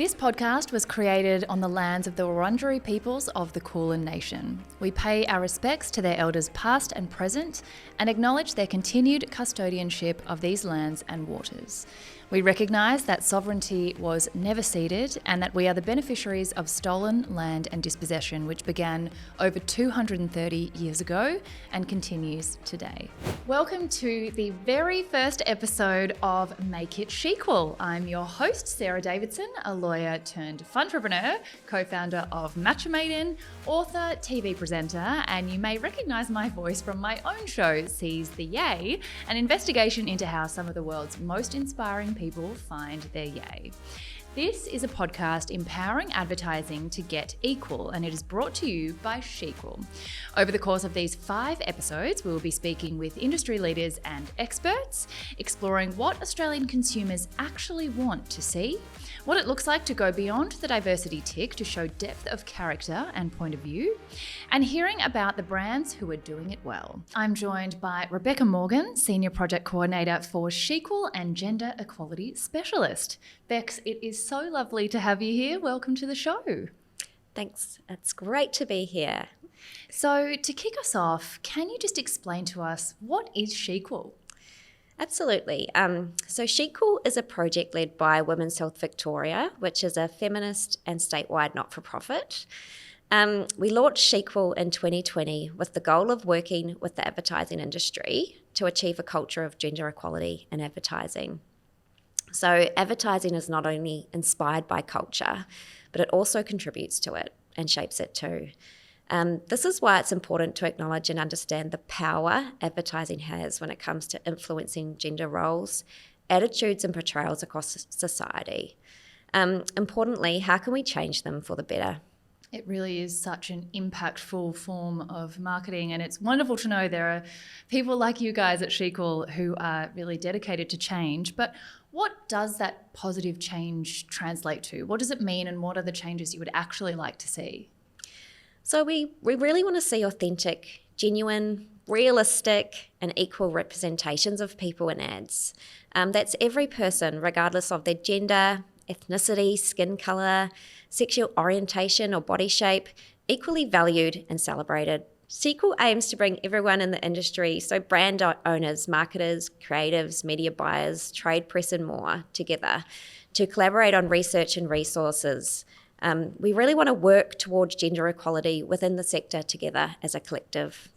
This podcast was created on the lands of the Wurundjeri peoples of the Kulin Nation. We pay our respects to their elders past and present and acknowledge their continued custodianship of these lands and waters. We recognise that sovereignty was never ceded and that we are the beneficiaries of stolen land and dispossession which began over 230 years ago and continues today. Welcome to the very first episode of Make It shEqual. I'm your host, Sarah Davidson, a lawyer turned funtrepreneur, co-founder of Matchamaiden, author, TV presenter, and you may recognise my voice from my own show, Seize the Yay, an investigation into how some of the world's most inspiring people find their yay. This is a podcast empowering advertising to get equal, and it is brought to you by shEqual. Over the course of these 5 episodes, we will be speaking with industry leaders and experts, exploring what Australian consumers actually want to see, what it looks like to go beyond the diversity tick to show depth of character and point of view, and hearing about the brands who are doing it well. I'm joined by Rebecca Morgan, Senior Project Coordinator for shEqual and Gender Equality Specialist. Bex, it is so lovely to have you here. Welcome to the show. Thanks. It's great to be here. So to kick us off, can you just explain to us what is shEqual? Absolutely. So shEqual is a project led by Women's Health Victoria, which is a feminist and statewide not-for-profit. We launched shEqual in 2020 with the goal of working with the advertising industry to achieve a culture of gender equality in advertising. So advertising is not only inspired by culture, but it also contributes to it and shapes it too. This is why it's important to acknowledge and understand the power advertising has when it comes to influencing gender roles, attitudes and portrayals across society. Importantly, how can we change them for the better? It really is such an impactful form of marketing, and it's wonderful to know there are people like you guys at shEqual who are really dedicated to change. But what does that positive change translate to? What does it mean, and what are the changes you would actually like to see? So we really want to see authentic, genuine, realistic and equal representations of people in ads. That's every person, regardless of their gender, ethnicity, skin colour, sexual orientation or body shape, equally valued and celebrated. shEqual aims to bring everyone in the industry, so brand owners, marketers, creatives, media buyers, trade press and more, together to collaborate on research and resources. We really want to work towards gender equality within the sector together as a collective.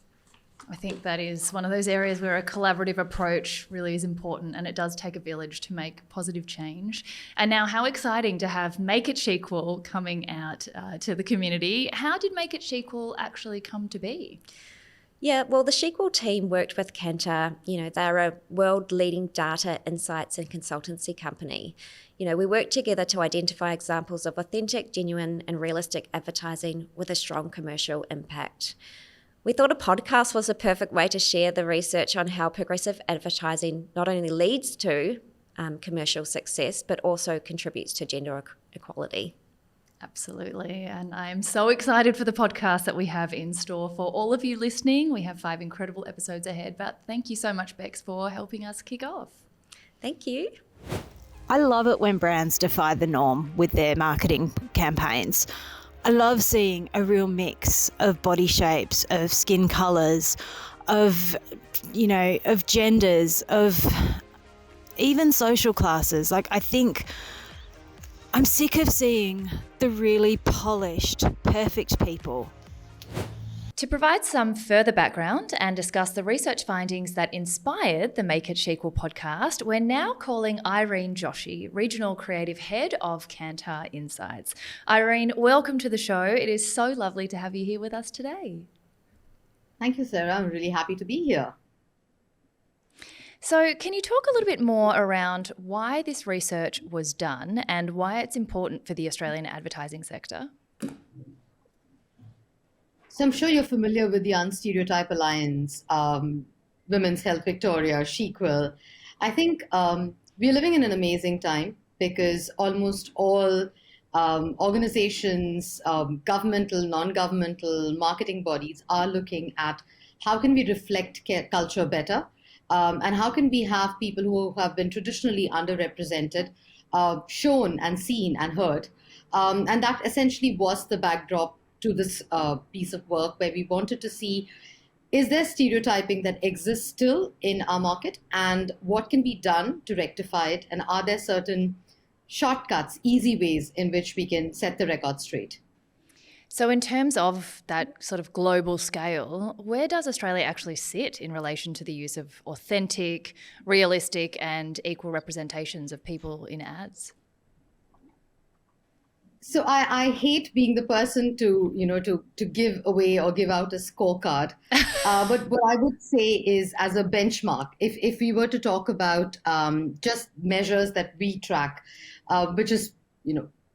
I think that is one of those areas where a collaborative approach really is important, and it does take a village to make positive change. And now how exciting to have Make It shEqual coming out to the community. How did Make It shEqual actually come to be? Yeah, well, the shEqual team worked with Kantar. They're a world-leading data, insights and consultancy company. We worked together to identify examples of authentic, genuine and realistic advertising with a strong commercial impact. We thought a podcast was a perfect way to share the research on how progressive advertising not only leads to commercial success, but also contributes to gender equality. Absolutely. And I'm so excited for the podcast that we have in store for all of you listening. We have 5 incredible episodes ahead, but thank you so much, Bex, for helping us kick off. Thank you. I love it when brands defy the norm with their marketing campaigns. I love seeing a real mix of body shapes, of skin colours, of genders, of even social classes. I think I'm sick of seeing the really polished, perfect people. To provide some further background and discuss the research findings that inspired the Make It shEqual podcast, we're now calling Irene Joshy, Regional Creative Head of Kantar Insights. Irene, welcome to the show. It is so lovely to have you here with us today. Thank you, Sarah. I'm really happy to be here. So can you talk a little bit more around why this research was done and why it's important for the Australian advertising sector? So I'm sure you're familiar with the Unstereotype Alliance, Women's Health Victoria, shEqual. I think we're living in an amazing time because almost all organizations, governmental, non-governmental, marketing bodies are looking at how can we reflect culture better, and how can we have people who have been traditionally underrepresented shown and seen and heard. And that essentially was the backdrop to this piece of work, where we wanted to see, is there stereotyping that exists still in our market, and what can be done to rectify it? And are there certain shortcuts, easy ways in which we can set the record straight? So in terms of that sort of global scale, where does Australia actually sit in relation to the use of authentic, realistic and equal representations of people in ads? So I hate being the person to give away or give out a scorecard. But what I would say is, as a benchmark, if we were to talk about just measures that we track, which is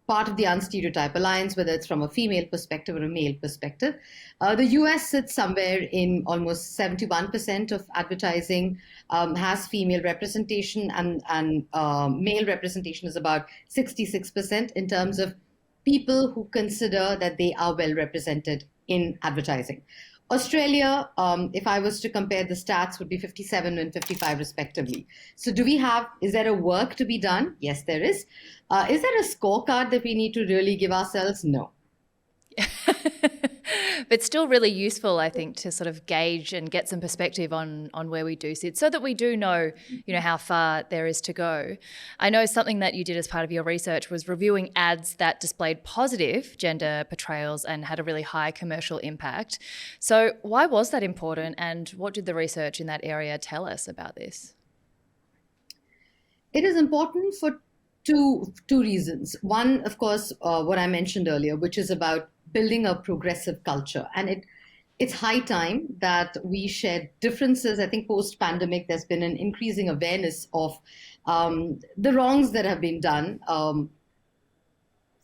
part of the Unstereotype Alliance, whether it's from a female perspective or a male perspective, the US sits somewhere in almost 71% of advertising has female representation, and male representation is about 66% in terms of people who consider that they are well represented in advertising. Australia, if I was to compare the stats, would be 57 and 55 respectively. So is there a work to be done? Yes, there is. Is there a scorecard that we need to really give ourselves? No. But still really useful, I think, to sort of gauge and get some perspective on where we do sit, so that we do know, how far there is to go. I know something that you did as part of your research was reviewing ads that displayed positive gender portrayals and had a really high commercial impact. So why was that important, and what did the research in that area tell us about this? It is important for two reasons. One, of course, what I mentioned earlier, which is about building a progressive culture. And it's high time that we share differences. I think post-pandemic, there's been an increasing awareness of the wrongs that have been done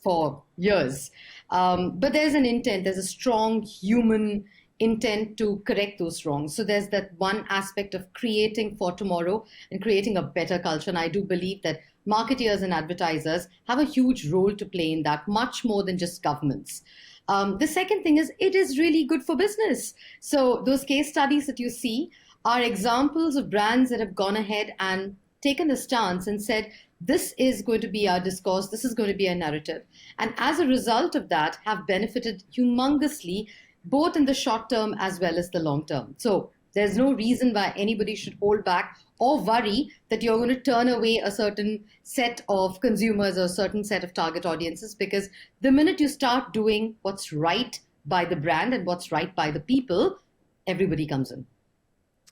for years. But there's an intent, there's a strong human intent to correct those wrongs. So there's that one aspect of creating for tomorrow and creating a better culture. And I do believe that marketeers and advertisers have a huge role to play in that, much more than just governments. The second thing is, it is really good for business. So those case studies that you see are examples of brands that have gone ahead and taken a stance and said, this is going to be our discourse, this is going to be our narrative. And as a result of that, have benefited humongously, both in the short term as well as the long term. So there's no reason why anybody should hold back or worry that you're going to turn away a certain set of consumers or a certain set of target audiences, because the minute you start doing what's right by the brand and what's right by the people, everybody comes in.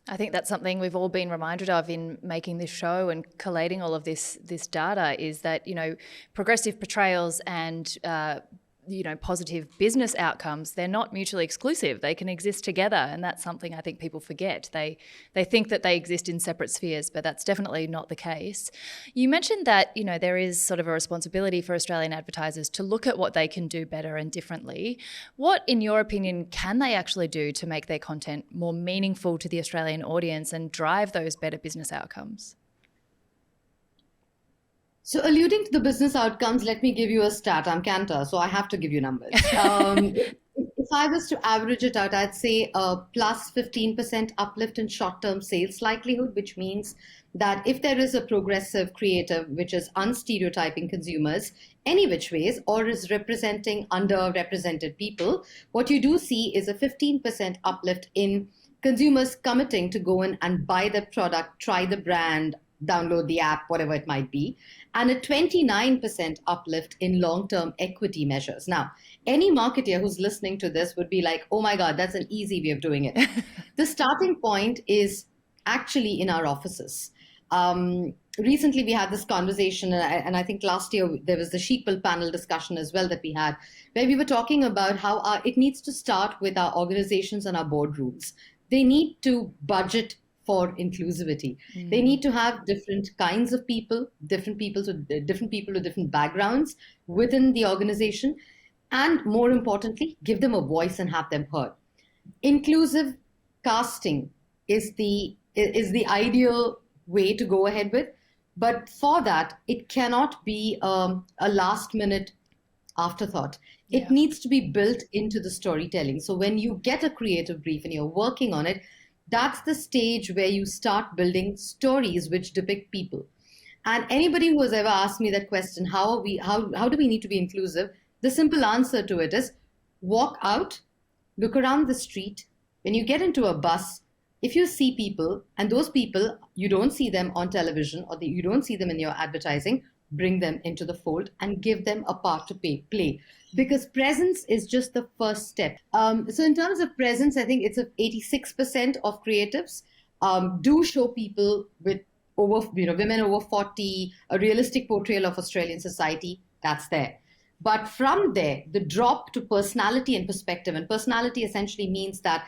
I think that's something we've all been reminded of in making this show and collating all of this data, is that, progressive portrayals and positive business outcomes, they're not mutually exclusive. They can exist together, and that's something I think people forget. They think that they exist in separate spheres, but that's definitely not the case. You mentioned that, there is sort of a responsibility for Australian advertisers to look at what they can do better and differently. What, in your opinion, can they actually do to make their content more meaningful to the Australian audience and drive those better business outcomes? So alluding to the business outcomes, let me give you a stat. I'm Kantar, so I have to give you numbers. If I was to average it out, I'd say a plus 15% uplift in short-term sales likelihood, which means that if there is a progressive creative which is unstereotyping consumers any which ways, or is representing underrepresented people, what you do see is a 15% uplift in consumers committing to go in and buy the product, try the brand, download the app, whatever it might be, and a 29% uplift in long-term equity measures. Now, any marketer who's listening to this would be like, oh my God, that's an easy way of doing it. The starting point is actually in our offices. Recently, we had this conversation, and I think last year there was the shEqual panel discussion as well that we had, where we were talking about how it needs to start with our organizations and our boardrooms. They need to budget for inclusivity. They need to have different kinds of people, different people with different backgrounds within the organization, and more importantly, give them a voice and have them heard. Inclusive casting is the ideal way to go ahead with, but for that, it cannot be a last minute afterthought. It needs to be built into the storytelling. So when you get a creative brief and you're working on it, that's the stage where you start building stories which depict people. And anybody who has ever asked me that question, how do we need to be inclusive? The simple answer to it is walk out, look around the street. When you get into a bus, if you see people, and those people, you don't see them on television or you don't see them in your advertising, bring them into the fold and give them a part to play. Because presence is just the first step. So in terms of presence, I think it's 86% of creatives do show people with women over 40, a realistic portrayal of Australian society, that's there. But from there, the drop to personality and perspective, and personality essentially means that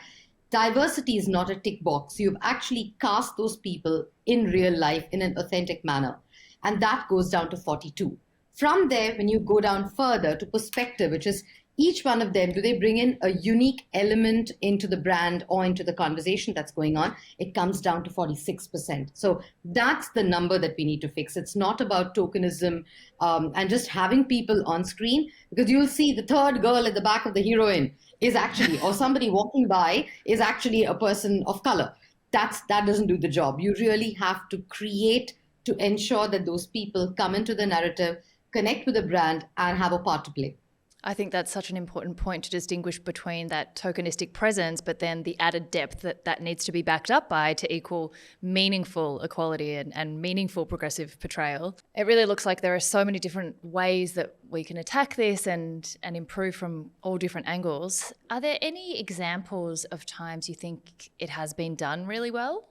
diversity is not a tick box. You've actually cast those people in real life in an authentic manner. And that goes down to 42. From there, when you go down further to perspective, which is each one of them, do they bring in a unique element into the brand or into the conversation that's going on? It comes down to 46%. So that's the number that we need to fix. It's not about tokenism and just having people on screen, because you'll see the third girl at the back of the heroine is actually, or somebody walking by is actually a person of color. That doesn't do the job. You really have to create to ensure that those people come into the narrative, connect with the brand, and have a part to play. I think that's such an important point to distinguish between that tokenistic presence, but then the added depth that needs to be backed up by to equal meaningful equality and meaningful progressive portrayal. It really looks like there are so many different ways that we can attack this and improve from all different angles. Are there any examples of times you think it has been done really well?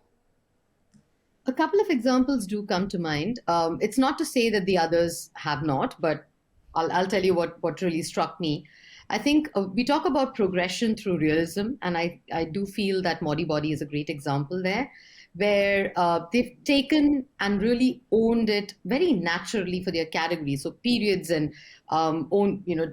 A couple of examples do come to mind. It's not to say that the others have not, but I'll tell you what really struck me. I think we talk about progression through realism, and I do feel that Modi Body is a great example there, where they've taken and really owned it very naturally for their category. So periods and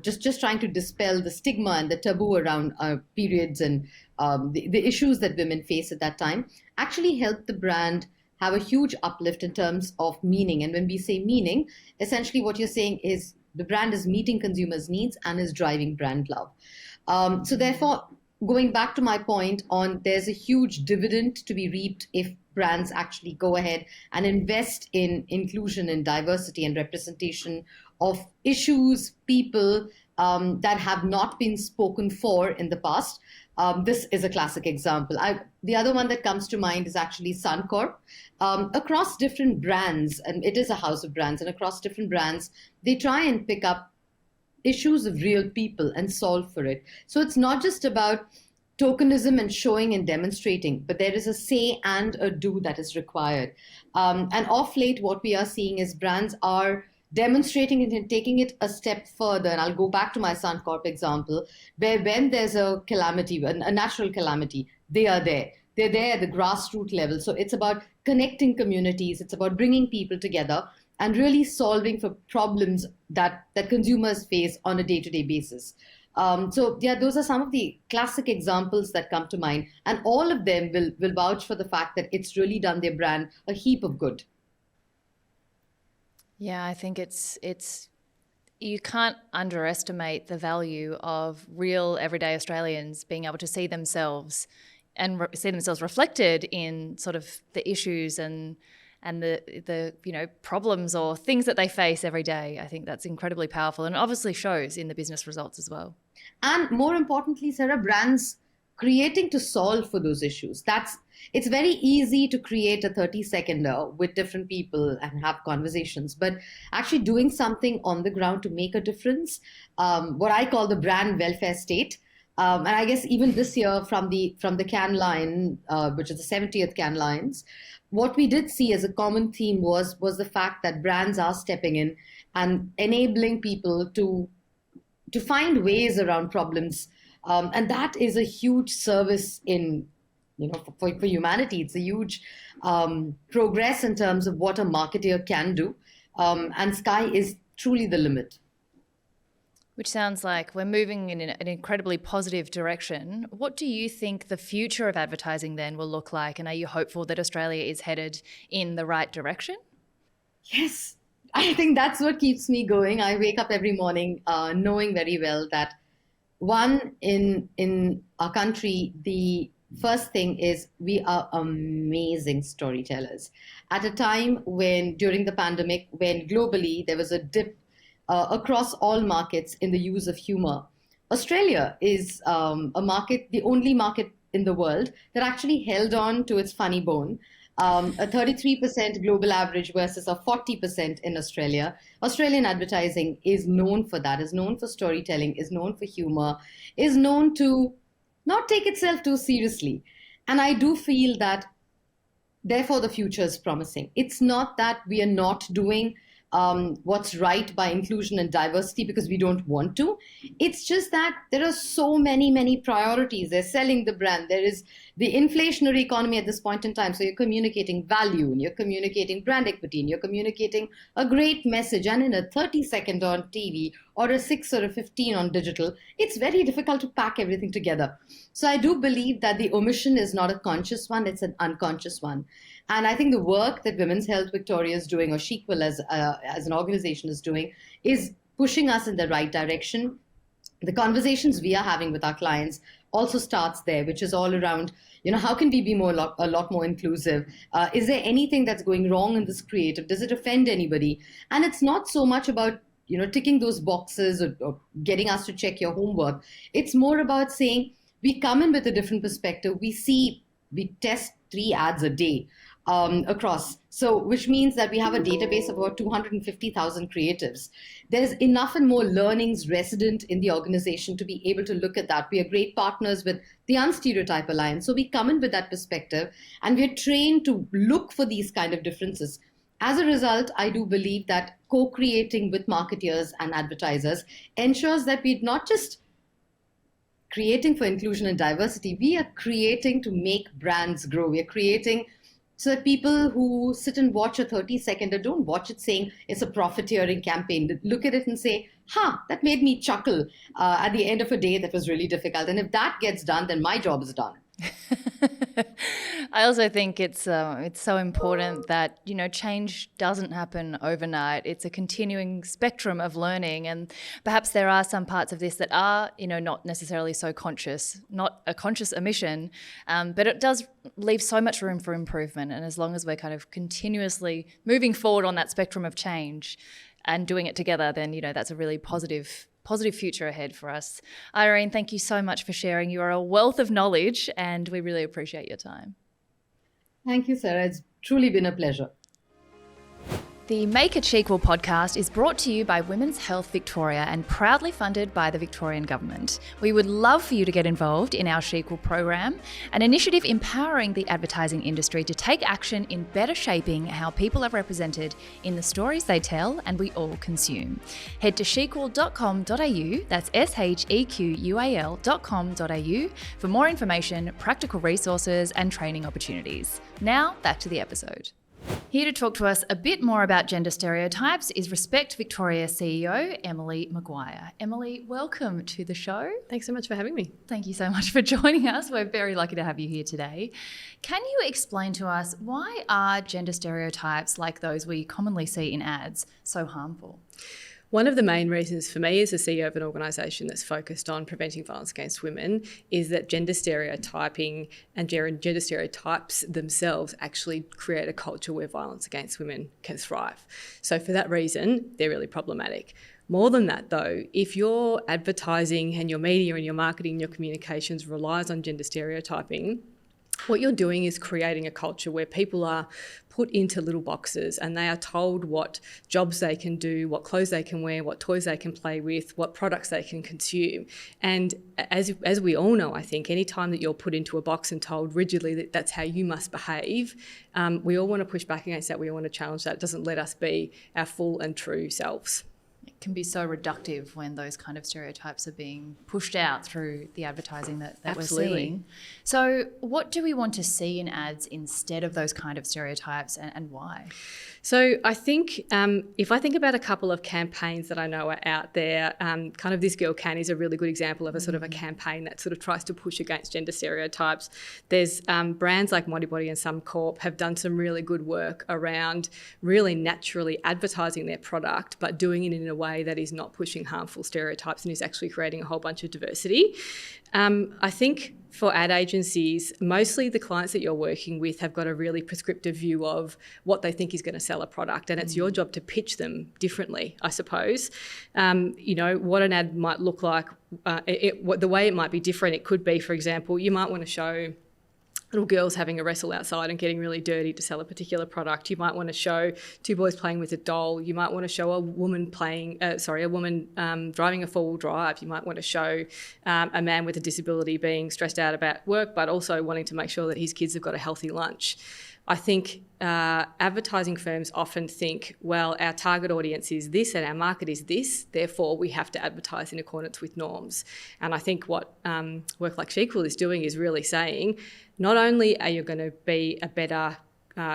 just trying to dispel the stigma and the taboo around periods and the issues that women face at that time actually helped the brand have a huge uplift in terms of meaning. And when we say meaning, essentially what you're saying is the brand is meeting consumers' needs and is driving brand love. So therefore, going back to my point on there's a huge dividend to be reaped if brands actually go ahead and invest in inclusion and diversity and representation of issues, people that have not been spoken for in the past. This is a classic example. The other one that comes to mind is actually Suncorp. Across different brands, and it is a house of brands, and across different brands, they try and pick up issues of real people and solve for it. So it's not just about tokenism and showing and demonstrating, but there is a say and a do that is required. And of late, what we are seeing is brands are demonstrating it and taking it a step further. And I'll go back to my Suncorp example, where when there's a calamity, a natural calamity, they are there. They're there at the grassroots level. So it's about connecting communities. It's about bringing people together and really solving for problems that consumers face on a day-to-day basis. Those are some of the classic examples that come to mind. And all of them will vouch for the fact that it's really done their brand a heap of good. Yeah, I think it's you can't underestimate the value of real everyday Australians being able to see themselves and see themselves reflected in sort of the issues and the problems or things that they face every day. I think that's incredibly powerful and obviously shows in the business results as well. And more importantly, Sarah, brands creating to solve for those issues. It's very easy to create a 30-seconder with different people and have conversations, but actually doing something on the ground to make a difference, what I call the brand welfare state. And I guess even this year from the Cannes Lion, which is the 70th Cannes Lions, what we did see as a common theme was the fact that brands are stepping in and enabling people to find ways around problems. And that is a huge service for humanity. It's a huge progress in terms of what a marketer can do. And sky is truly the limit. Which sounds like we're moving in an incredibly positive direction. What do you think the future of advertising then will look like? And are you hopeful that Australia is headed in the right direction? Yes, I think that's what keeps me going. I wake up every morning knowing very well that one, in our country, the First thing is we are amazing storytellers. At a time when, during the pandemic, when globally there was a dip across all markets in the use of humor, Australia is a market, the only market in the world that actually held on to its funny bone. A 33% global average versus a 40% in Australia. Australian advertising is known for that, is known for storytelling, is known for humor, is known to not take itself too seriously. And I do feel that, therefore, the future is promising. It's not that we are not doing what's right by inclusion and diversity because we don't want to. It's just that there are so many priorities. They're selling the brand. There is the inflationary economy at this point in time. So you're communicating value, and you're communicating brand equity, and you're communicating a great message. And in a 30-second on TV or a 6 or a 15 on digital, it's very difficult to pack everything together. So I do believe that the omission is not a conscious one, it's an unconscious one. And I think the work that Women's Health Victoria is doing, or shEqual as an organization is doing, is pushing us in the right direction. The conversations we are having with our clients also starts there, which is all around, how can we be a lot more inclusive? Is there anything that's going wrong in this creative? Does it offend anybody? And it's not so much about ticking those boxes or getting us to check your homework. It's more about saying we come in with a different perspective. We test 3 ads a day across. So, which means that we have a database of about 250,000 creatives. There's enough and more learnings resident in the organization to be able to look at that. We are great partners with the Unstereotype Alliance. So we come in with that perspective, and we're trained to look for these kind of differences. As a result, I do believe that co-creating with marketeers and advertisers ensures that we're not just creating for inclusion and diversity, we are creating to make brands grow. We are creating so that people who sit and watch a 30-second don't watch it saying it's a profiteering campaign. Look at it and say, that made me chuckle at the end of a day that was really difficult. And if that gets done, then my job is done. I also think it's so important that change doesn't happen overnight. It's a continuing spectrum of learning, and perhaps there are some parts of this that are not necessarily so conscious, not a conscious omission, but it does leave so much room for improvement. And as long as we're kind of continuously moving forward on that spectrum of change and doing it together, then that's a really positive future ahead for us. Irene, thank you so much for sharing. You are a wealth of knowledge, and we really appreciate your time. Thank you, Sarah. It's truly been a pleasure. The Make It shEqual podcast is brought to you by Women's Health Victoria and proudly funded by the Victorian Government. We would love for you to get involved in our shEqual program, an initiative empowering the advertising industry to take action in better shaping how people are represented in the stories they tell and we all consume. Head to shequal.com.au, that's shequal.com.au, for more information, practical resources and training opportunities. Now, back to the episode. Here to talk to us a bit more about gender stereotypes is Respect Victoria CEO, Emily McGuire. Emily, welcome to the show. Thanks so much for having me. Thank you so much for joining us. We're very lucky to have you here today. Can you explain to us, why are gender stereotypes like those we commonly see in ads so harmful? One of the main reasons for me as the CEO of an organisation that's focused on preventing violence against women is that gender stereotyping and gender stereotypes themselves actually create a culture where violence against women can thrive. So for that reason, they're really problematic. More than that though, if your advertising and your media and your marketing and your communications relies on gender stereotyping, what you're doing is creating a culture where people are put into little boxes and they are told what jobs they can do, what clothes they can wear, what toys they can play with, what products they can consume. And as we all know, I think, any time that you're put into a box and told rigidly that that's how you must behave, we all want to push back against that. We all want to challenge that. It doesn't let us be our full and true selves. It can be so reductive when those kind of stereotypes are being pushed out through the advertising that we're seeing. So what do we want to see in ads instead of those kind of stereotypes, and why? So I think if I think about a couple of campaigns that I know are out there, kind of This Girl Can is a really good example of a sort of a campaign that sort of tries to push against gender stereotypes. There's brands like Modibody and Suncorp have done some really good work around really naturally advertising their product, but doing it in a way way that is not pushing harmful stereotypes and is actually creating a whole bunch of diversity. I think for ad agencies, mostly the clients that you're working with have got a really prescriptive view of what they think is going to sell a product, and it's your job to pitch them differently, I suppose. What an ad might look like, the way it might be different, it could be, for example, you might want to show little girls having a wrestle outside and getting really dirty to sell a particular product. You might want to show two boys playing with a doll. You might want to show a woman driving a four-wheel drive. You might want to show a man with a disability being stressed out about work, but also wanting to make sure that his kids have got a healthy lunch. I think advertising firms often think, well, our target audience is this and our market is this, therefore we have to advertise in accordance with norms. And I think what Work Like shEqual is doing is really saying, not only are you going to be a better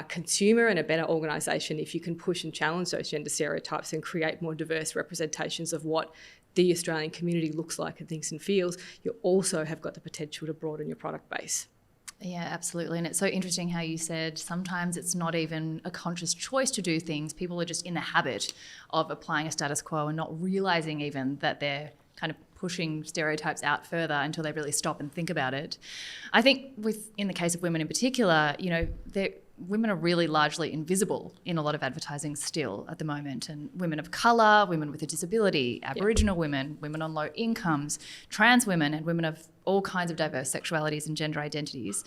consumer and a better organisation if you can push and challenge those gender stereotypes and create more diverse representations of what the Australian community looks like and thinks and feels, you also have got the potential to broaden your product base. Yeah, absolutely. And it's so interesting how you said sometimes it's not even a conscious choice to do things. People are just in the habit of applying a status quo and not realising even that they're kind of pushing stereotypes out further until they really stop and think about it. I think in the case of women in particular, women are really largely invisible in a lot of advertising still at the moment, and women of colour, women with a disability, Aboriginal women, women on low incomes, trans women, and women of all kinds of diverse sexualities and gender identities.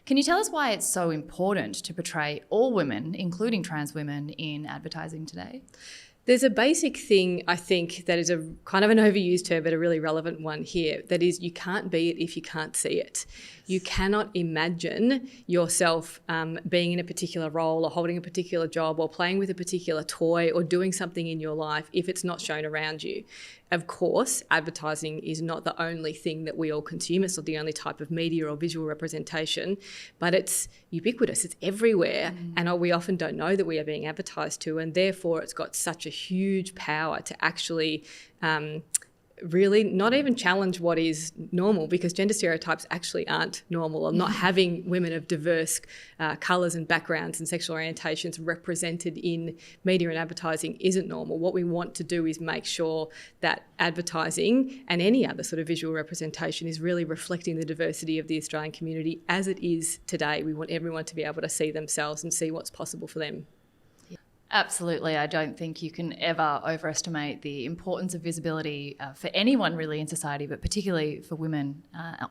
Can you tell us why it's so important to portray all women, including trans women, in advertising today? There's a basic thing, I think, that is a kind of an overused term, but a really relevant one here. That is, you can't be it if you can't see it. You cannot imagine yourself being in a particular role or holding a particular job or playing with a particular toy or doing something in your life if it's not shown around you. Of course, advertising is not the only thing that we all consume. It's not the only type of media or visual representation, but it's ubiquitous. It's everywhere. And we often don't know that we are being advertised to, and therefore it's got such a huge power to actually really not even challenge what is normal, because gender stereotypes actually aren't normal. Or not having women of diverse colours and backgrounds and sexual orientations represented in media and advertising isn't normal. What we want to do is make sure that advertising and any other sort of visual representation is really reflecting the diversity of the Australian community as it is today. We want everyone to be able to see themselves and see what's possible for them. Absolutely. I don't think you can ever overestimate the importance of visibility for anyone really in society, but particularly for women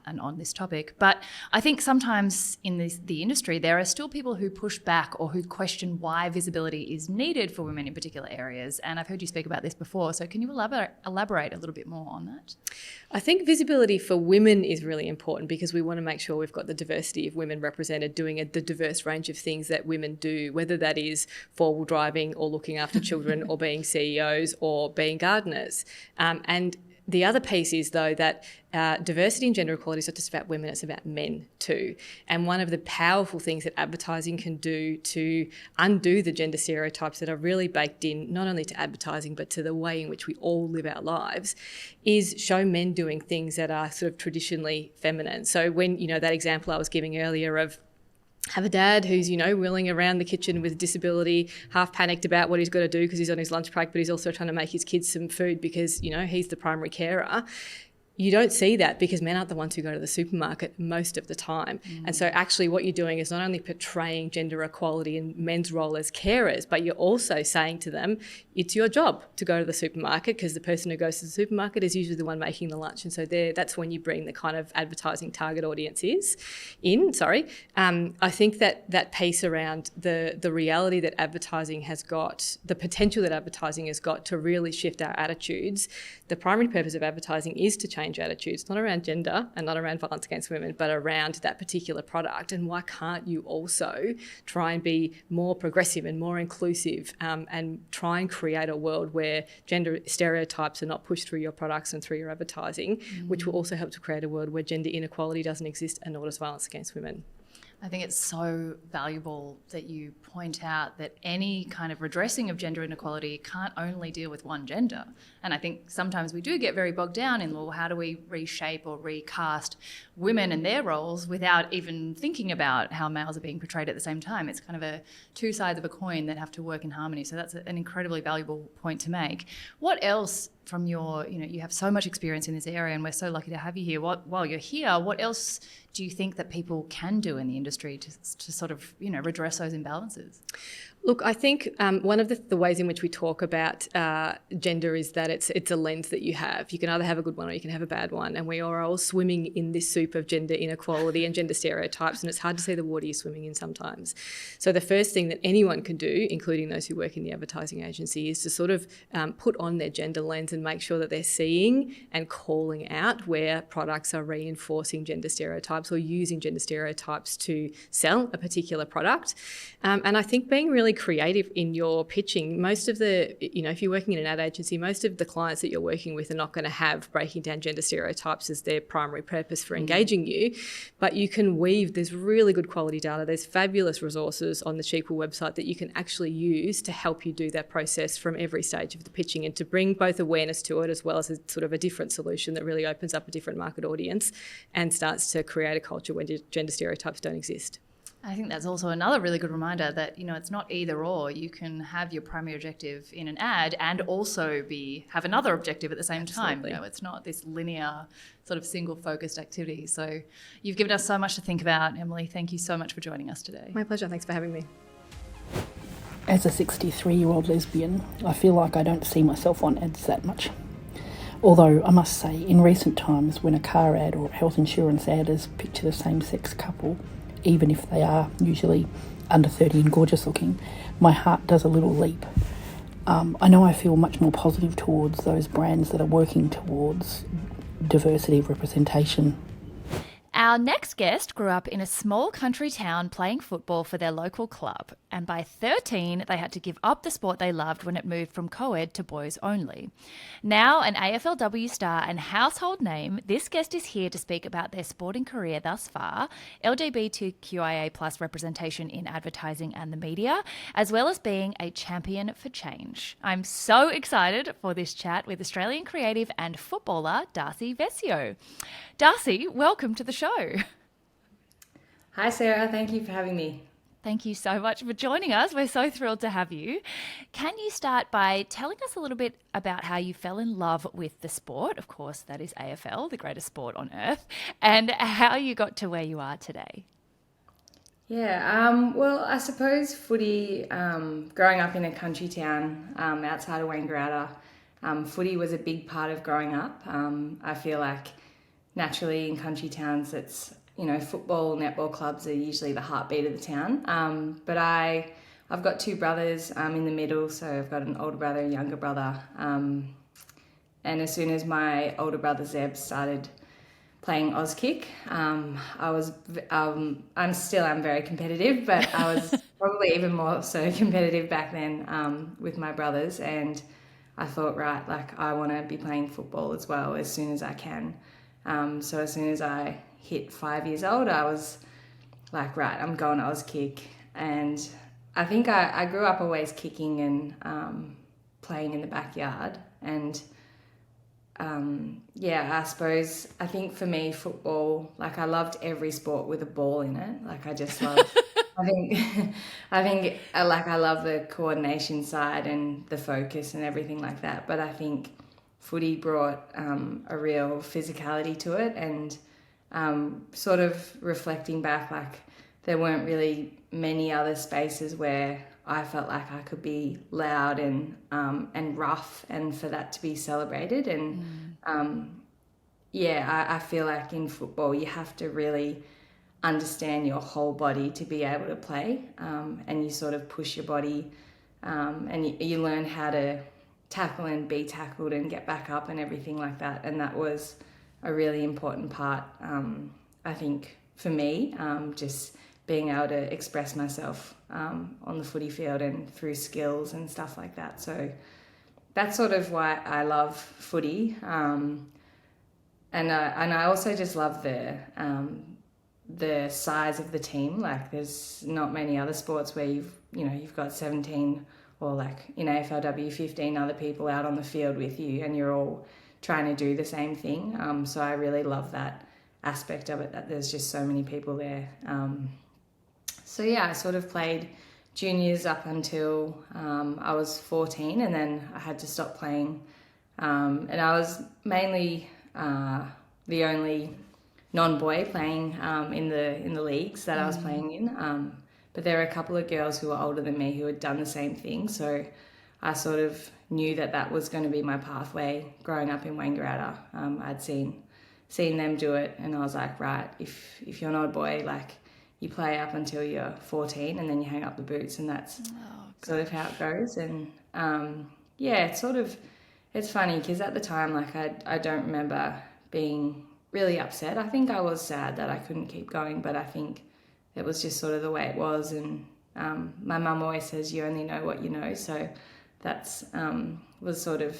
and on this topic. But I think sometimes in the industry, there are still people who push back or who question why visibility is needed for women in particular areas. And I've heard you speak about this before. So can you elaborate a little bit more on that? I think visibility for women is really important because we want to make sure we've got the diversity of women represented doing the diverse range of things that women do, whether that is four-wheel drive or looking after children or being CEOs or being gardeners. And the other piece is, though, that diversity and gender equality is not just about women, it's about men too. And one of the powerful things that advertising can do to undo the gender stereotypes that are really baked in, not only to advertising, but to the way in which we all live our lives, is show men doing things that are sort of traditionally feminine. So when, that example I was giving earlier of have a dad who's, wheeling around the kitchen with a disability, half panicked about what he's got to do because he's on his lunch break, but he's also trying to make his kids some food because, he's the primary carer. You don't see that because men aren't the ones who go to the supermarket most of the time. And so actually what you're doing is not only portraying gender equality and men's role as carers, but you're also saying to them, it's your job to go to the supermarket because the person who goes to the supermarket is usually the one making the lunch. And so that's when you bring the kind of advertising target audience in. I think that piece around the reality that advertising has got, the potential that advertising has got to really shift our attitudes. The primary purpose of advertising is to change attitudes, not around gender and not around violence against women, but around that particular product. And why can't you also try and be more progressive and more inclusive and try and create a world where gender stereotypes are not pushed through your products and through your advertising, which will also help to create a world where gender inequality doesn't exist and nor does violence against women. I think it's so valuable that you point out that any kind of redressing of gender inequality can't only deal with one gender. And I think sometimes we do get very bogged down in, well, how do we reshape or recast women and their roles without even thinking about how males are being portrayed at the same time? It's kind of two sides of a coin that have to work in harmony. So that's an incredibly valuable point to make. What else from your, you have so much experience in this area and we're so lucky to have you here. While you're here, what else do you think that people can do in the industry to sort of, redress those imbalances? Look, I think one of the ways in which we talk about gender is that it's a lens that you have. You can either have a good one or you can have a bad one. And we are all swimming in this soup of gender inequality and gender stereotypes, and it's hard to see the water you're swimming in sometimes. So the first thing that anyone can do, including those who work in the advertising agency, is to sort of put on their gender lens and make sure that they're seeing and calling out where products are reinforcing gender stereotypes or using gender stereotypes to sell a particular product. And I think being really creative in your pitching, most of the, if you're working in an ad agency, most of the clients that you're working with are not going to have breaking down gender stereotypes as their primary purpose for engaging you, but you can weave, there's really good quality data, there's fabulous resources on the shEqual website that you can actually use to help you do that process from every stage of the pitching and to bring both awareness to it as well as a sort of a different solution that really opens up a different market audience and starts to create a culture where gender stereotypes don't exist. I think that's also another really good reminder that, it's not either or. You can have your primary objective in an ad and also have another objective at the same time. It's not this linear sort of single focused activity. So you've given us so much to think about, Emily. Thank you so much for joining us today. My pleasure. Thanks for having me. As a 63-year-old lesbian, I feel like I don't see myself on ads that much. Although I must say, in recent times, when a car ad or health insurance ad is pictured a same-sex couple, even if they are usually under 30 and gorgeous looking, my heart does a little leap. I know I feel much more positive towards those brands that are working towards diversity of representation. Our next guest grew up in a small country town playing football for their local club, and by 13 they had to give up the sport they loved when it moved from co-ed to boys only. Now an AFLW star and household name, this guest is here to speak about their sporting career thus far, LGBTQIA plus representation in advertising and the media, as well as being a champion for change. I'm so excited for this chat with Australian creative and footballer Darcy Vescio. Darcy, welcome to the show. Hi Sarah, thank you for having me. Thank you so much for joining us. We're so thrilled to have you. Can you start by telling us a little bit about how you fell in love with the sport? Of course, that is AFL, the greatest sport on earth, and how you got to where you are today. Yeah, well, I suppose footy, growing up in a country town outside of Wangaratta, footy was a big part of growing up. I feel like naturally in country towns it's, football, netball clubs are usually the heartbeat of the town. But I've got two brothers in the middle, so I've got an older brother and younger brother. And as soon as my older brother Zeb started playing Auskick, I'm very competitive, but I was probably even more so competitive back then with my brothers. And I thought, right, I want to be playing football as well as soon as I can. So as soon as I hit 5 years old, I was like, right, I'm going to Auskick. And I think I grew up always kicking and playing in the backyard. And I suppose, I think for me, football, I loved every sport with a ball in it. I just love, I think I love the coordination side and the focus and everything like that. But I think footy brought a real physicality to it, and sort of reflecting back, there weren't really many other spaces where I felt like I could be loud and rough, and for that to be celebrated. And I feel like in football you have to really understand your whole body to be able to play, and you sort of push your body, and you learn how to tackle and be tackled and get back up and everything like that. And that was a really important part, I think, for me, just being able to express myself on the footy field and through skills and stuff like that. So that's sort of why I love footy. And I also just love the size of the team. Like there's not many other sports where you've got 17 or like in AFLW 15 other people out on the field with you and you're all trying to do the same thing. So I really love that aspect of it, that there's just so many people there. So yeah, I sort of played juniors up until I was 14, and then I had to stop playing. And I was mainly the only non-boy playing in the leagues that I was playing in. But there were a couple of girls who were older than me who had done the same thing. So I sort of knew that was going to be my pathway growing up in Wangaratta. I'd seen them do it, and I was like, right, if you're not a boy, like you play up until you're 14 and then you hang up the boots, and that's sort of how it goes. And yeah, it's funny because at the time, like I don't remember being really upset. I think I was sad that I couldn't keep going, but I think it was just sort of the way it was. And my mum always says you only know what you know, so that's was sort of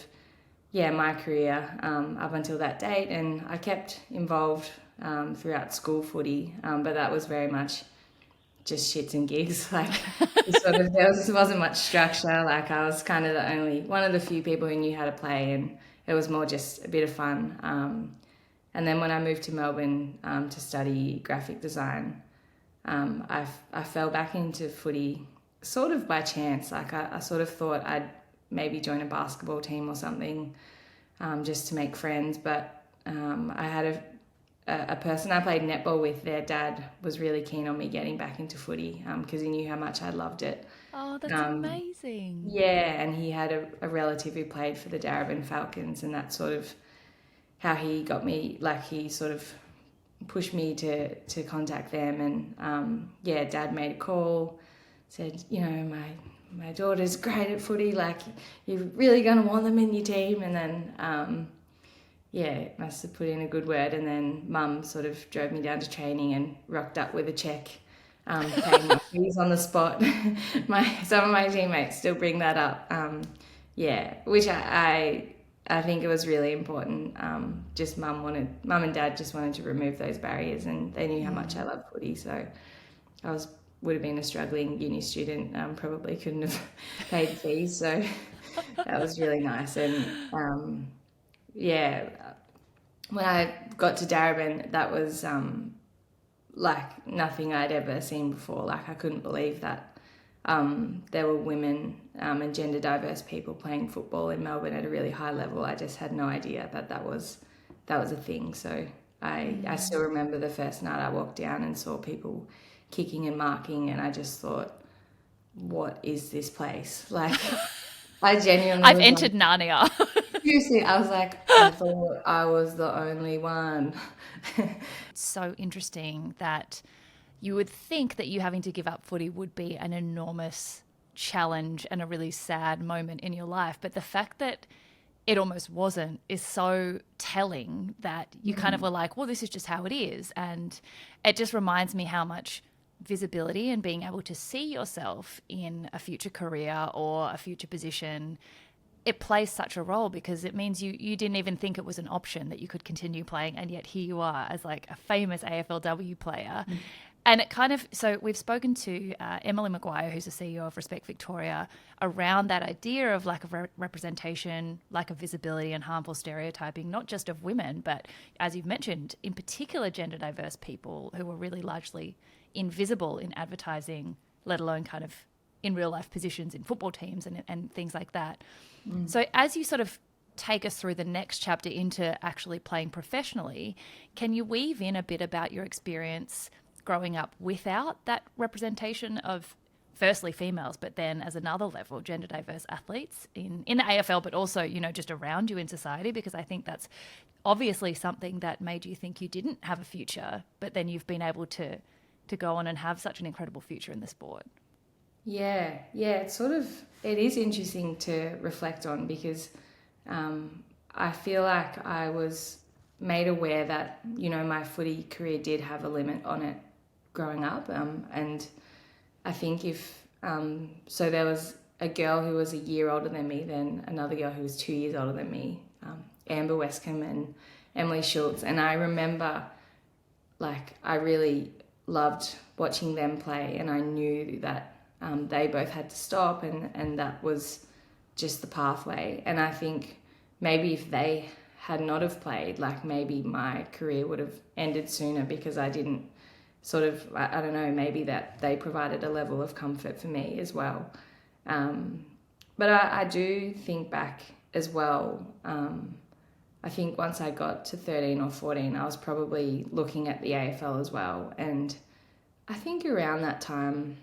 my career up until that date. And I kept involved throughout school footy, but that was very much just shits and gigs. Like there wasn't much structure. Like I was kind of one of the few people who knew how to play, and it was more just a bit of fun. And then when I moved to Melbourne to study graphic design, I fell back into footy sort of by chance. Like I sort of thought I'd maybe join a basketball team or something just to make friends. But I had a person I played netball with, their dad was really keen on me getting back into footy because he knew how much I loved it. Oh, that's amazing. Yeah, and he had a relative who played for the Darebin Falcons, and that's sort of how he got me, like he sort of pushed me to contact them. And Dad made a call, said, my daughter's great at footy, like you're really going to want them in your team. And then must have put in a good word. And then Mum sort of drove me down to training and rocked up with a cheque, paying my fees on the spot. Some of my teammates still bring that up. Which I think it was really important. Just Mum and Dad just wanted to remove those barriers, and they knew how much I love footy. So I would have been a struggling uni student, probably couldn't have paid fees. So that was really nice. And when I got to Darebin, that was like nothing I'd ever seen before. Like I couldn't believe that there were women and gender diverse people playing football in Melbourne at a really high level. I just had no idea that was a thing. So I still remember the first night I walked down and saw people kicking and marking, and I just thought, what is this place? Like I genuinely I've entered Narnia. Seriously, I was like, I thought I was the only one. It's so interesting that you would think that you having to give up footy would be an enormous challenge and a really sad moment in your life. But the fact that it almost wasn't is so telling that you kind of were like, well, this is just how it is. And it just reminds me how much visibility and being able to see yourself in a future career or a future position, it plays such a role, because it means you didn't even think it was an option that you could continue playing, and yet here you are as like a famous AFLW player. And it kind of, so we've spoken to Emily McGuire, who's the CEO of Respect Victoria, around that idea of lack of representation, lack of visibility and harmful stereotyping, not just of women, but as you've mentioned, in particular gender diverse people who are really largely invisible in advertising, let alone kind of in real life positions in football teams and things like that. So as you sort of take us through the next chapter into actually playing professionally, can you weave in a bit about your experience growing up without that representation of firstly females, but then as another level, gender diverse athletes in the AFL, but also, just around you in society? Because I think that's obviously something that made you think you didn't have a future, but then you've been able to go on and have such an incredible future in the sport. Yeah, it is interesting to reflect on, because I feel like I was made aware that, my footy career did have a limit on it growing up. And I think so there was a girl who was a year older than me, then another girl who was 2 years older than me, Amber Westcombe and Emily Schultz. And I remember like I really loved watching them play, and I knew that they both had to stop, and that was just the pathway. And I think maybe if they had not have played, like maybe my career would have ended sooner, because I didn't sort of, I don't know, maybe that they provided a level of comfort for me as well. But I do think back as well. I think once I got to 13 or 14, I was probably looking at the AFL as well. And I think around that time,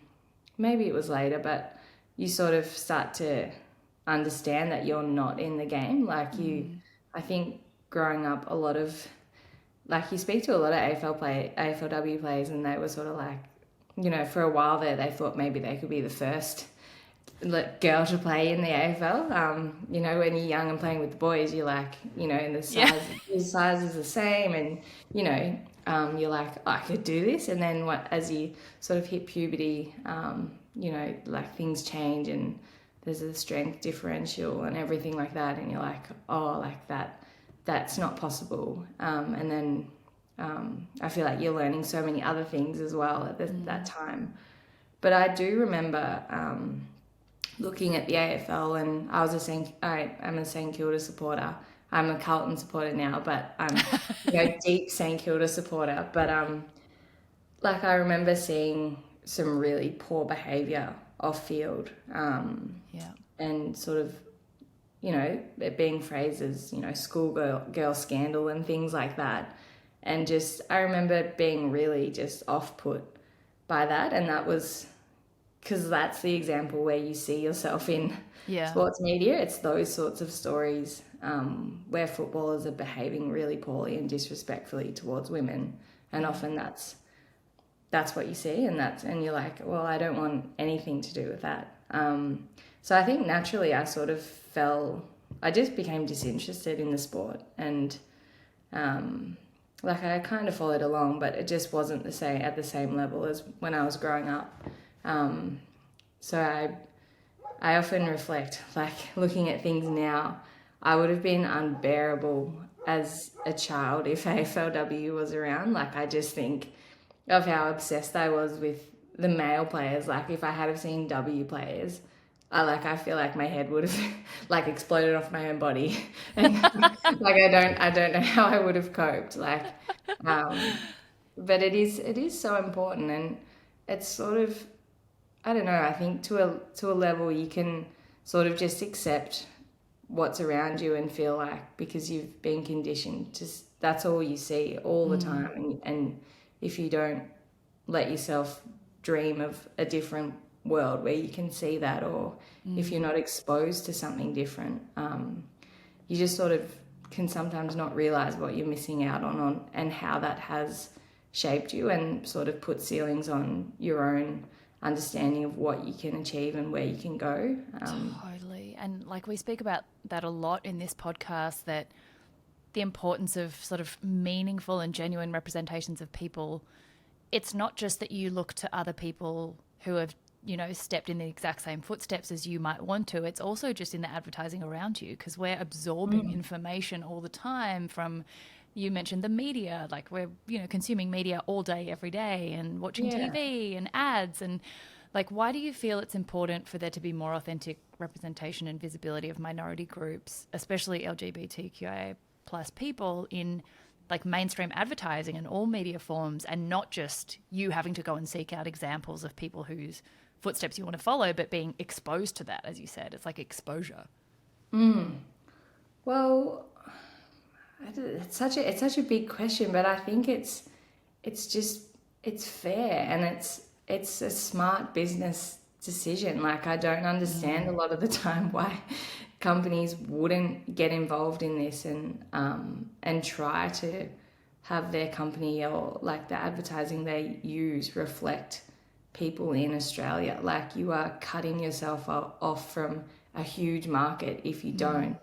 maybe it was later, but you sort of start to understand that you're not in the game. Like I think growing up, a lot of, like you speak to a lot of AFLW players, and they were sort of like, you know, for a while there, they thought maybe they could be the first girl to play in the AFL. You know, when you're young and playing with the boys, you're like, you know, and the size is the same, and you know, you're like, oh, I could do this. And then as you sort of hit puberty, you know, like things change, and there's a strength differential and everything like that, and you're like, oh, like that's not possible. And then I feel like you're learning so many other things as well at that time. But I do remember looking at the AFL, and I'm a St Kilda supporter. I'm a Carlton supporter now, but I'm deep St Kilda supporter. But like I remember seeing some really poor behaviour off field, and sort of, you know, it being phrased as, you know, schoolgirl scandal and things like that. And just, I remember being really just off-put by that, and that was because that's the example where you see yourself in sports media. It's those sorts of stories where footballers are behaving really poorly and disrespectfully towards women, and often that's what you see, and you're like, well, I don't want anything to do with that. So I think naturally I sort of I just became disinterested in the sport, and like I kind of followed along, but it just wasn't at the same level as when I was growing up. So I often reflect, like looking at things now, I would have been unbearable as a child if AFLW was around. Like I just think of how obsessed I was with the male players. Like if I had have seen W players, I feel like my head would have like exploded off my own body, and like I don't know how I would have coped. Like, but it is so important, and it's sort of, I don't know. I think to a level you can sort of just accept what's around you and feel like, because you've been conditioned, just that's all you see all the time, and if you don't let yourself dream of a different world where you can see that, or if you're not exposed to something different, you just sort of can sometimes not realize what you're missing out on and how that has shaped you and sort of put ceilings on your own understanding of what you can achieve and where you can go. Totally. And like we speak about that a lot in this podcast, that the importance of sort of meaningful and genuine representations of people. It's not just that you look to other people who have, you know, stepped in the exact same footsteps as you might want to. It's also just in the advertising around you, because we're absorbing information all the time from, you mentioned the media, like we're, you know, consuming media all day, every day, and watching TV and ads. And like, why do you feel it's important for there to be more authentic representation and visibility of minority groups, especially LGBTQIA plus people, in like mainstream advertising and all media forms, and not just you having to go and seek out examples of people whose footsteps you want to follow, but being exposed to that, as you said? It's like exposure. Well, it's such a big question, but I think it's fair, and it's a smart business decision. Like I don't understand a lot of the time why companies wouldn't get involved in this and try to have their company or like the advertising they use reflect people in Australia. Like you are cutting yourself off from a huge market if you don't,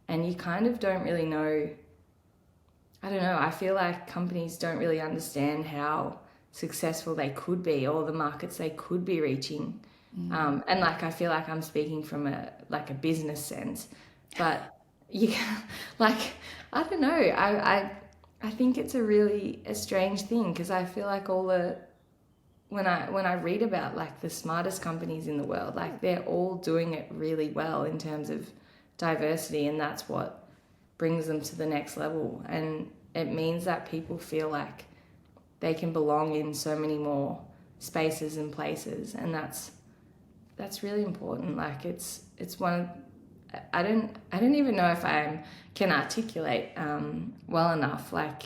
and you kind of don't really know. I don't know, I feel like companies don't really understand how successful they could be, or the markets they could be reaching. And like I feel like I'm speaking from a business sense, but you like, I don't know, I I think it's a strange thing, because I feel like when I read about like the smartest companies in the world, like they're all doing it really well in terms of diversity, and that's what brings them to the next level. And it means that people feel like they can belong in so many more spaces and places, and that's really important. Like it's one of, I don't even know if I can articulate well enough, like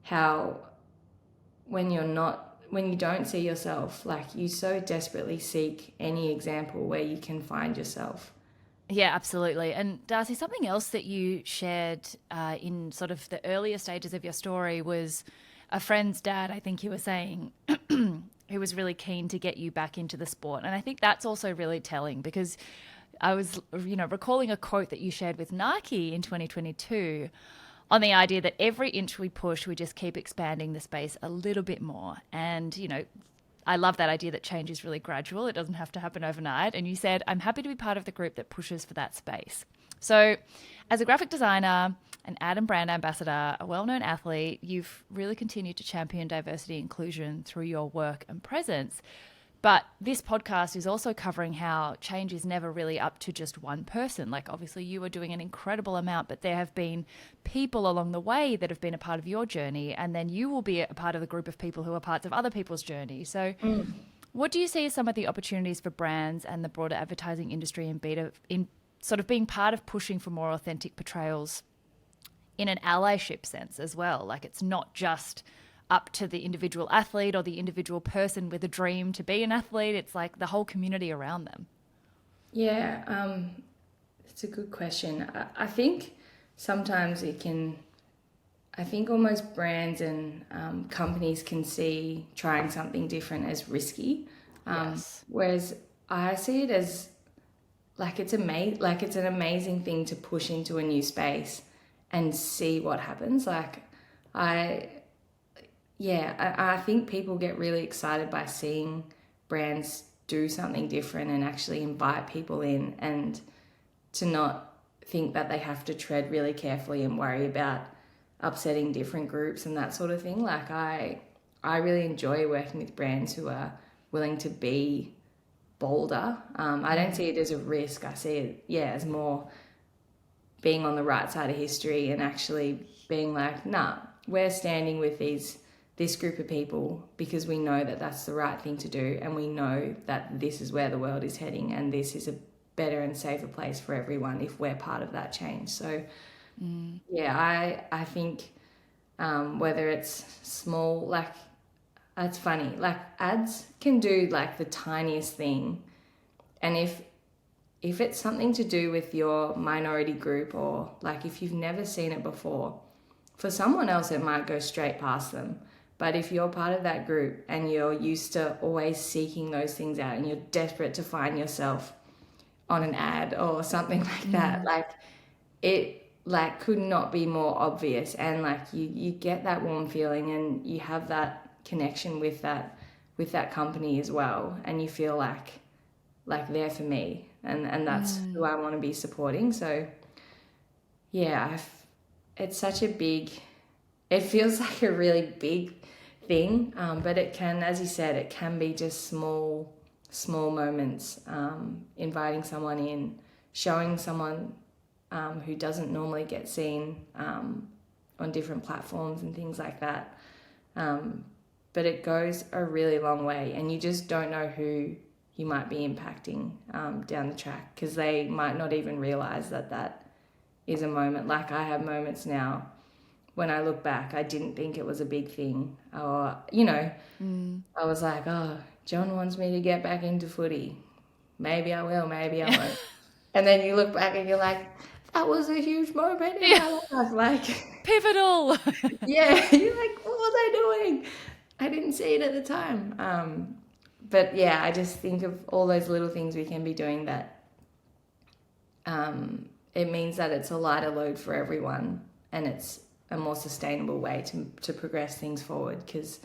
how when you don't see yourself, like you so desperately seek any example where you can find yourself. Yeah, absolutely. And Darcy, something else that you shared in sort of the earlier stages of your story was a friend's dad, I think you were saying, who was really keen to get you back into the sport. And I think that's also really telling, because I was, recalling a quote that you shared with Nike in 2022 on the idea that every inch we push, we just keep expanding the space a little bit more. And, I love that idea that change is really gradual. It doesn't have to happen overnight. And you said, I'm happy to be part of the group that pushes for that space. So as a graphic designer, an ad and brand ambassador, a well-known athlete, you've really continued to champion diversity and inclusion through your work and presence. But this podcast is also covering how change is never really up to just one person. Like, obviously you are doing an incredible amount, but there have been people along the way that have been a part of your journey, and then you will be a part of the group of people who are parts of other people's journey. So what do you see as some of the opportunities for brands and the broader advertising industry in sort of being part of pushing for more authentic portrayals in an allyship sense as well? Like, it's not just up to the individual athlete or the individual person with a dream to be an athlete. It's like the whole community around them. Yeah, it's a good question. I think sometimes I think almost brands and companies can see trying something different as risky. Yes. Whereas I see it as like it's an amazing thing to push into a new space and see what happens. Like I think people get really excited by seeing brands do something different and actually invite people in, and to not think that they have to tread really carefully and worry about upsetting different groups and that sort of thing. Like I really enjoy working with brands who are willing to be bolder. I don't see it as a risk. I see it, as more being on the right side of history and actually being like, nah, we're standing with this group of people because we know that that's the right thing to do, and we know that this is where the world is heading, and this is a better and safer place for everyone if we're part of that change. So I think whether it's small, like, it's funny, like ads can do like the tiniest thing, and if it's something to do with your minority group, or like if you've never seen it before, for someone else it might go straight past them. But if you're part of that group and you're used to always seeking those things out, and you're desperate to find yourself on an ad or something like that, like it like could not be more obvious, and like you get that warm feeling and you have that connection with that company as well, and you feel like they're for me, and that's who I want to be supporting. So it's such a big, it feels like a really big thing, but it can, as you said, it can be just small moments, inviting someone in, showing someone who doesn't normally get seen on different platforms and things like that. But it goes a really long way, and you just don't know who you might be impacting down the track, because they might not even realise that is a moment. Like I have moments now when I look back, I didn't think it was a big thing, or I was like, oh, John wants me to get back into footy, maybe I will, maybe I won't. And then you look back and you're like, that was a huge moment in my life, like pivotal. Yeah, you're like, what was I doing? I didn't see it at the time. But yeah, I just think of all those little things we can be doing that it means that it's a lighter load for everyone, and it's a more sustainable way to progress things forward. Because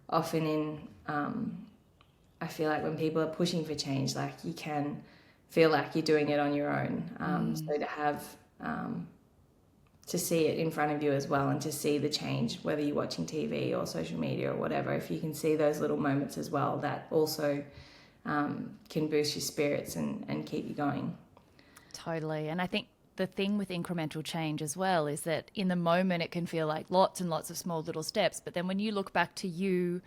often I feel like when people are pushing for change, like you can feel like you're doing it on your own. So to have to see it in front of you as well, and to see the change, whether you're watching TV or social media or whatever. If you can see those little moments as well, that also can boost your spirits and keep you going. Totally. And I think the thing with incremental change as well is that in the moment it can feel like lots and lots of small little steps, but then when you look back to you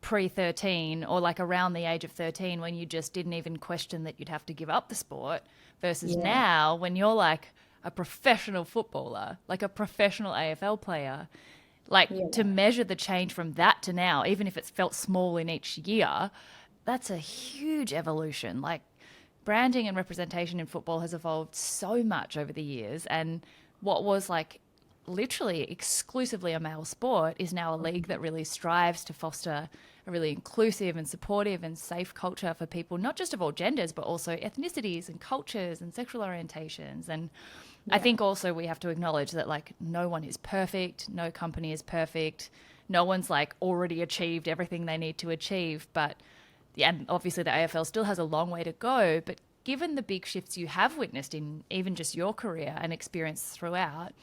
pre-13 or like around the age of 13 when you just didn't even question that you'd have to give up the sport versus now when you're like a professional footballer, like a professional AFL player, like to measure the change from that to now, even if it's felt small in each year, that's a huge evolution. Like branding and representation in football has evolved so much over the years, and what was like literally exclusively a male sport is now a league that really strives to foster a really inclusive and supportive and safe culture for people, not just of all genders, but also ethnicities and cultures and sexual orientations. And I think also we have to acknowledge that like no one is perfect, no company is perfect, no one's like already achieved everything they need to achieve. But and obviously the AFL still has a long way to go, but given the big shifts you have witnessed in even just your career and experience throughout,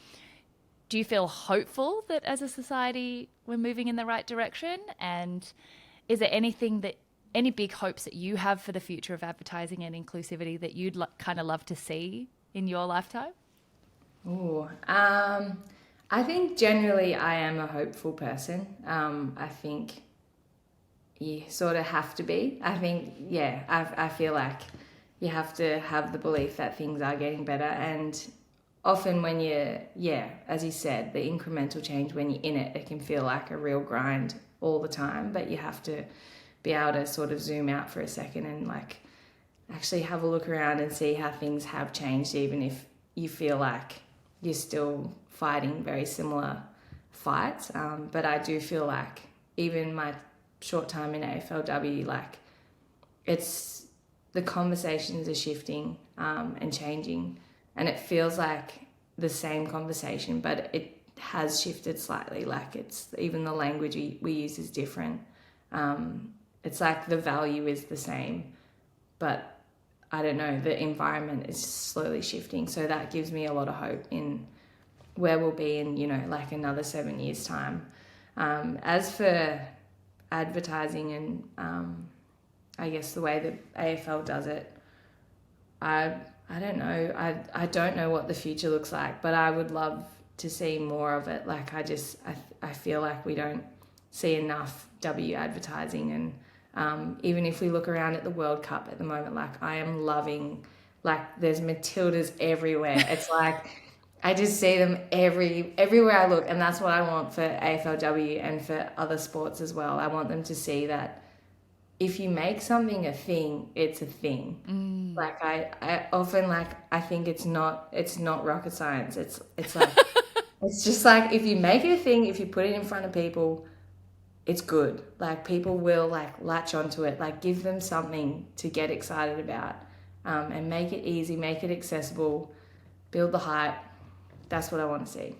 do you feel hopeful that as a society we're moving in the right direction? And is there any big hopes that you have for the future of advertising and inclusivity that you'd kind of love to see in your lifetime? I think generally I am a hopeful person. I think you sort of have to be. I think, I feel like you have to have the belief that things are getting better. And often when as you said, the incremental change, when you're in it, it can feel like a real grind all the time. But you have to be able to sort of zoom out for a second and like actually have a look around and see how things have changed, even if you feel like you're still fighting very similar fights. But I do feel like even my short time in AFLW, like it's the conversations are shifting and changing, and it feels like the same conversation, but it has shifted slightly. Like it's even the language we use is different. It's like the value is the same, but I don't know, the environment is slowly shifting. So that gives me a lot of hope in where we'll be in, like another 7 years' time. As for advertising and I guess the way that AFL does it, I don't know. I don't know what the future looks like, but I would love to see more of it. Like I feel like we don't see enough W advertising, and even if we look around at the World Cup at the moment, like I am loving, like there's Matildas everywhere. It's like I just see them everywhere I look, and that's what I want for AFLW and for other sports as well. I want them to see that if you make something a thing, it's a thing. Like I often I think it's not rocket science. It's like it's just like if you make it a thing, if you put it in front of people, it's good. Like people will like latch onto it. Like give them something to get excited about, and make it easy, make it accessible, build the hype. That's what I want to see.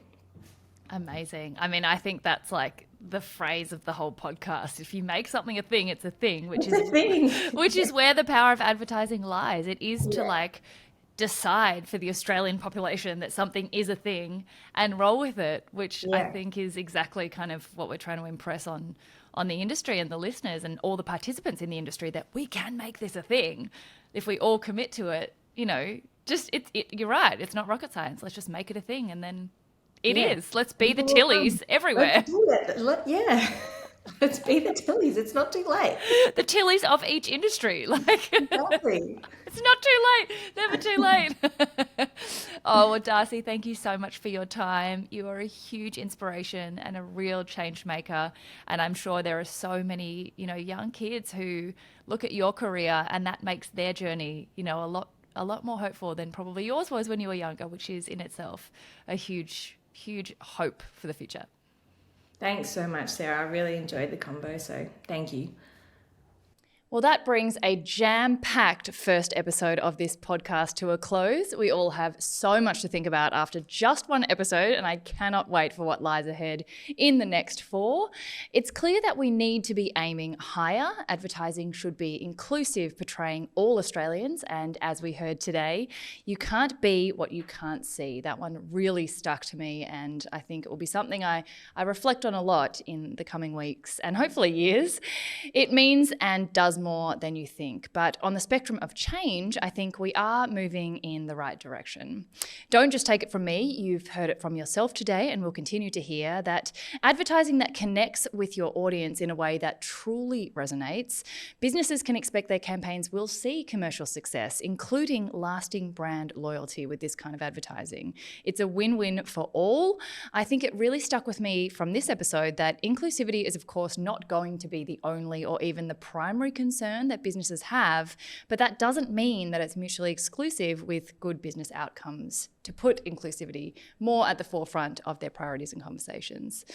Amazing. I mean, I think that's like the phrase of the whole podcast. If you make something a thing, it's a thing, which is where the power of advertising lies. It is to like decide for the Australian population that something is a thing and roll with it, which I think is exactly kind of what we're trying to impress on the industry and the listeners and all the participants in the industry, that we can make this a thing if we all commit to it. Just you're right. It's not rocket science. Let's just make it a thing, and then it is. Let's be the Tillies everywhere. Let's do it. Let's be the Tillies. It's not too late. The Tillies of each industry. Like Exactly. It's not too late. Never too late. Oh, well, Darcy, thank you so much for your time. You are a huge inspiration and a real change maker. And I'm sure there are so many, young kids who look at your career and that makes their journey, a lot more hopeful than probably yours was when you were younger, which is in itself a huge hope for the future. Thanks so much, Sarah. I really enjoyed the combo, so thank you. Well, that brings a jam-packed first episode of this podcast to a close. We all have so much to think about after just one episode, and I cannot wait for what lies ahead in the next 4. It's clear that we need to be aiming higher. Advertising should be inclusive, portraying all Australians, and as we heard today, you can't be what you can't see. That one really stuck to me, and I think it will be something I reflect on a lot in the coming weeks and hopefully years. It means and does more than you think. But on the spectrum of change, I think we are moving in the right direction. Don't just take it from me. You've heard it from yourself today and will continue to hear that advertising that connects with your audience in a way that truly resonates, businesses can expect their campaigns will see commercial success, including lasting brand loyalty with this kind of advertising. It's a win-win for all. I think it really stuck with me from this episode that inclusivity is, of course, not going to be the only or even the primary concern that businesses have, but that doesn't mean that it's mutually exclusive with good business outcomes to put inclusivity more at the forefront of their priorities and conversations.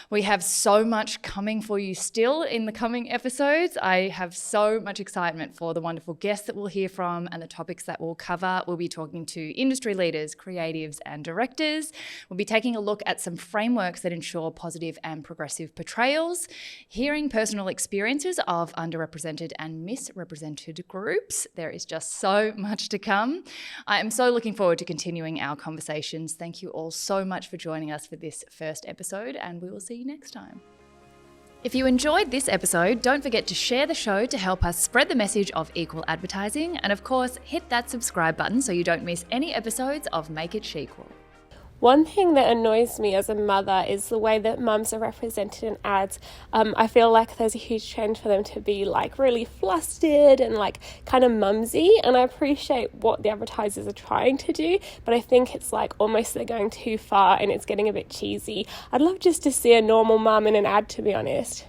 We have so much coming for you still in the coming episodes. I have so much excitement for the wonderful guests that we'll hear from and the topics that we'll cover. We'll be talking to industry leaders, creatives and directors. We'll be taking a look at some frameworks that ensure positive and progressive portrayals, hearing personal experiences of underrepresented and misrepresented groups. There is just so much to come. I am so looking forward to continuing our conversations. Thank you all so much for joining us for this first episode, and we will see you next time. If you enjoyed this episode, don't forget to share the show to help us spread the message of equal advertising, and of course, hit that subscribe button so you don't miss any episodes of Make It shEqual. One thing that annoys me as a mother is the way that mums are represented in ads. I feel like there's a huge trend for them to be like really flustered and like kind of mumsy, and I appreciate what the advertisers are trying to do, but I think it's like almost they're going too far and it's getting a bit cheesy. I'd love just to see a normal mum in an ad, to be honest.